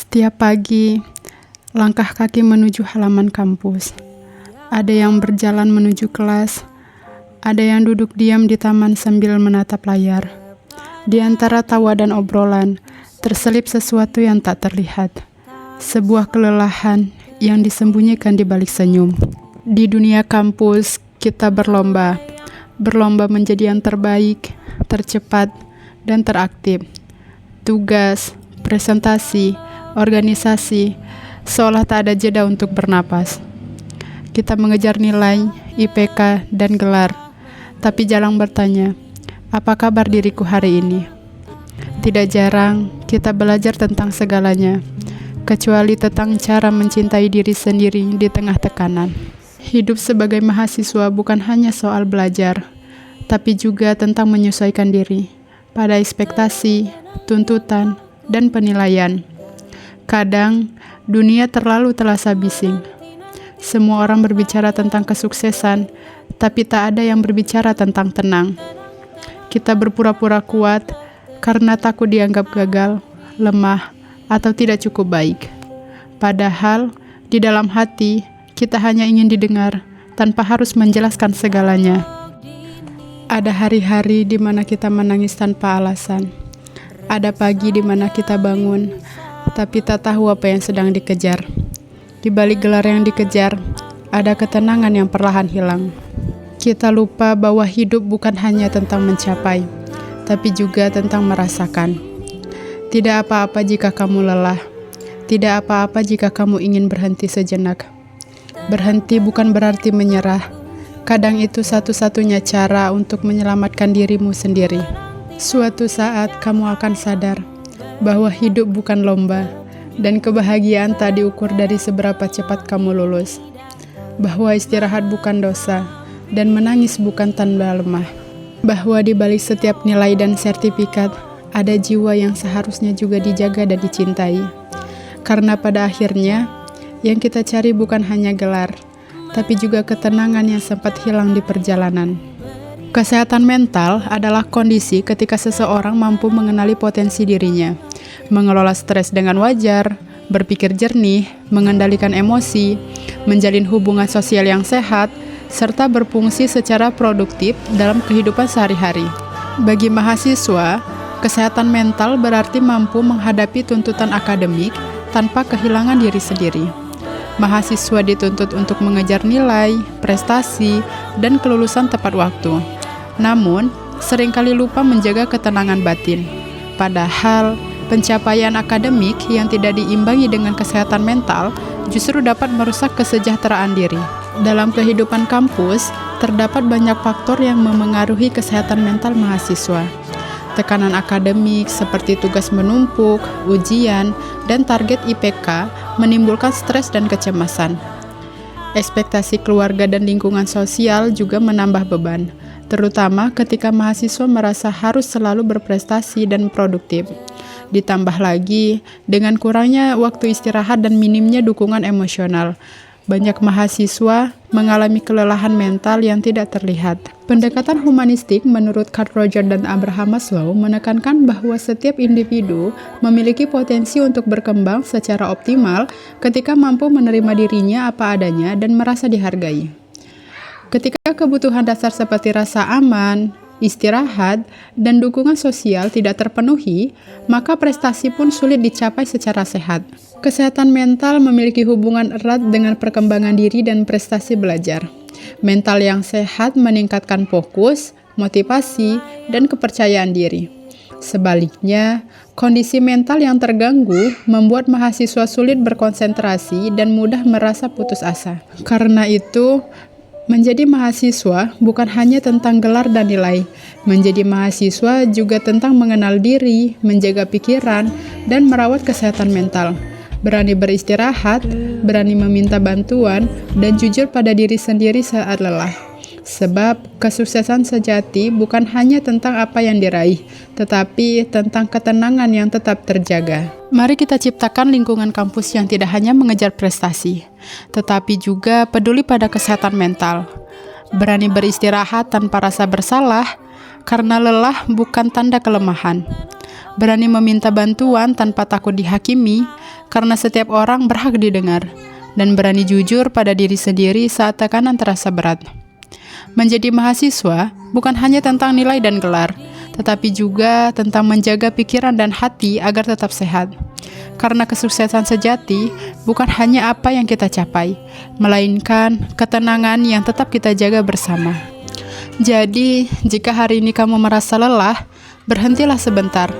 Setiap pagi, langkah kaki menuju halaman kampus. Ada yang berjalan menuju kelas, ada yang duduk diam di taman sambil menatap layar. Di antara tawa dan obrolan, terselip sesuatu yang tak terlihat. Sebuah kelelahan yang disembunyikan di balik senyum. Di dunia kampus, kita berlomba menjadi yang terbaik, tercepat, dan teraktif. Tugas, presentasi, organisasi, seolah tak ada jeda untuk bernapas. Kita mengejar nilai, IPK, dan gelar, tapi jarang bertanya, apa kabar diriku hari ini? Tidak jarang kita belajar tentang segalanya, kecuali tentang cara mencintai diri sendiri di tengah tekanan. Hidup sebagai mahasiswa bukan hanya soal belajar, tapi juga tentang menyesuaikan diri pada ekspektasi, tuntutan, dan penilaian. Kadang, dunia terlalu terasa bising. Semua orang berbicara tentang kesuksesan, tapi tak ada yang berbicara tentang tenang. Kita berpura-pura kuat karena takut dianggap gagal, lemah, atau tidak cukup baik. Padahal, di dalam hati, kita hanya ingin didengar tanpa harus menjelaskan segalanya. Ada hari-hari di mana kita menangis tanpa alasan. Ada pagi di mana kita bangun, tapi tak tahu apa yang sedang dikejar. Di balik gelar yang dikejar, ada ketenangan yang perlahan hilang. Kita lupa bahwa hidup bukan hanya tentang mencapai, tapi juga tentang merasakan. Tidak apa-apa jika kamu lelah. Tidak apa-apa jika kamu ingin berhenti sejenak. Berhenti bukan berarti menyerah. Kadang itu satu-satunya cara untuk menyelamatkan dirimu sendiri. Suatu saat kamu akan sadar bahwa hidup bukan lomba, dan kebahagiaan tak diukur dari seberapa cepat kamu lulus. Bahwa istirahat bukan dosa, dan menangis bukan tanda lemah. Bahwa di balik setiap nilai dan sertifikat, ada jiwa yang seharusnya juga dijaga dan dicintai. Karena pada akhirnya, yang kita cari bukan hanya gelar, tapi juga ketenangan yang sempat hilang di perjalanan. Kesehatan mental adalah kondisi ketika seseorang mampu mengenali potensi dirinya, mengelola stres dengan wajar, berpikir jernih, mengendalikan emosi, menjalin hubungan sosial yang sehat, serta berfungsi secara produktif dalam kehidupan sehari-hari. Bagi mahasiswa, kesehatan mental berarti mampu menghadapi tuntutan akademik tanpa kehilangan diri sendiri. Mahasiswa dituntut untuk mengejar nilai, prestasi, dan kelulusan tepat waktu. Namun, seringkali lupa menjaga ketenangan batin. Padahal, pencapaian akademik yang tidak diimbangi dengan kesehatan mental justru dapat merusak kesejahteraan diri. Dalam kehidupan kampus, terdapat banyak faktor yang memengaruhi kesehatan mental mahasiswa. Tekanan akademik seperti tugas menumpuk, ujian, dan target IPK menimbulkan stres dan kecemasan. Ekspektasi keluarga dan lingkungan sosial juga menambah beban, terutama ketika mahasiswa merasa harus selalu berprestasi dan produktif. Ditambah lagi, dengan kurangnya waktu istirahat dan minimnya dukungan emosional, banyak mahasiswa mengalami kelelahan mental yang tidak terlihat. Pendekatan humanistik menurut Carl Rogers dan Abraham Maslow menekankan bahwa setiap individu memiliki potensi untuk berkembang secara optimal ketika mampu menerima dirinya apa adanya dan merasa dihargai. Ketika kebutuhan dasar seperti rasa aman, istirahat, dan dukungan sosial tidak terpenuhi, maka prestasi pun sulit dicapai secara sehat. Kesehatan mental memiliki hubungan erat dengan perkembangan diri dan prestasi belajar. Mental yang sehat meningkatkan fokus, motivasi, dan kepercayaan diri. Sebaliknya, kondisi mental yang terganggu membuat mahasiswa sulit berkonsentrasi dan mudah merasa putus asa. Karena itu, menjadi mahasiswa bukan hanya tentang gelar dan nilai. Menjadi mahasiswa juga tentang mengenal diri, menjaga pikiran, dan merawat kesehatan mental. Berani beristirahat, berani meminta bantuan, dan jujur pada diri sendiri saat lelah. Sebab kesuksesan sejati bukan hanya tentang apa yang diraih, tetapi tentang ketenangan yang tetap terjaga. Mari kita ciptakan lingkungan kampus yang tidak hanya mengejar prestasi, tetapi juga peduli pada kesehatan mental. Berani beristirahat tanpa rasa bersalah, karena lelah bukan tanda kelemahan. berani meminta bantuan tanpa takut dihakimi, karena setiap orang berhak didengar, dan berani jujur pada diri sendiri saat tekanan terasa berat. Menjadi mahasiswa bukan hanya tentang nilai dan gelar, tetapi juga tentang menjaga pikiran dan hati agar tetap sehat. Karena kesuksesan sejati bukan hanya apa yang kita capai, melainkan ketenangan yang tetap kita jaga bersama. Jadi, jika hari ini kamu merasa lelah, berhentilah sebentar.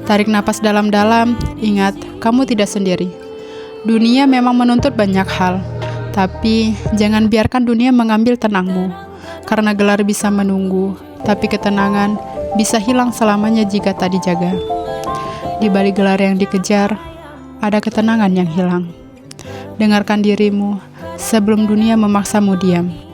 Tarik napas dalam-dalam, ingat, kamu tidak sendiri. Dunia memang menuntut banyak hal, tapi jangan biarkan dunia mengambil tenangmu. Karena gelar bisa menunggu, tapi ketenangan bisa hilang selamanya jika tak dijaga. Di balik gelar yang dikejar, ada ketenangan yang hilang. Dengarkan dirimu sebelum dunia memaksamu diam.